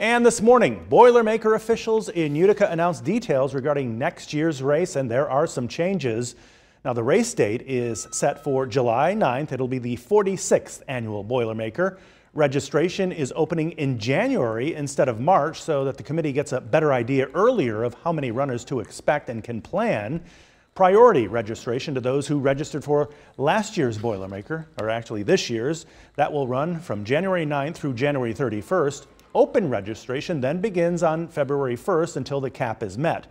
And this morning, Boilermaker officials in Utica announced details regarding next year's race, and there are some changes. Now, the race date is set for July 9th. It'll be the 46th annual Boilermaker. Registration is opening in January instead of March so that the committee gets a better idea earlier of how many runners to expect and can plan. Priority registration to those who registered for last year's Boilermaker, or actually this year's, that will run from January 9th through January 31st. Open registration then begins on February 1st until the cap is met.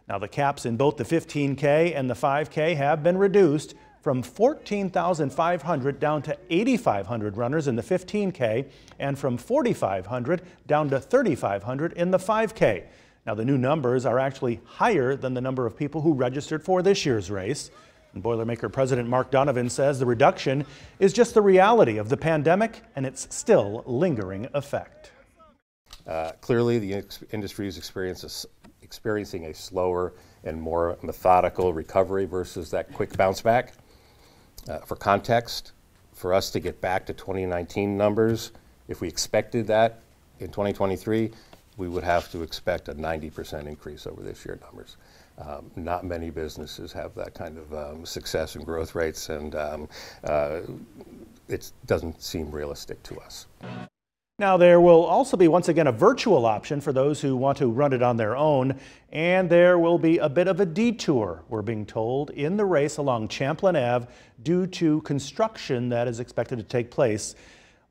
Now, the caps in both the 15K and the 5K have been reduced from 14,500 down to 8,500 runners in the 15K and from 4,500 down to 3,500 in the 5K. Now, the new numbers are actually higher than the number of people who registered for this year's race. And Boilermaker President Mark Donovan says the reduction is just the reality of the pandemic and its still lingering effect. Clearly, the industry is experiencing a slower and more methodical recovery versus that quick bounce back. For context, for us to get back to 2019 numbers, if we expected that in 2023, we would have to expect a 90% increase over this year's numbers. Not many businesses have that kind of success and growth rates, and it doesn't seem realistic to us. Now, there will also be once again a virtual option for those who want to run it on their own, and there will be a bit of a detour, we're being told, in the race along Champlain Ave due to construction that is expected to take place.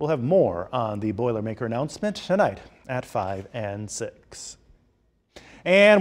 We'll have more on the Boilermaker announcement tonight at 5 and 6. And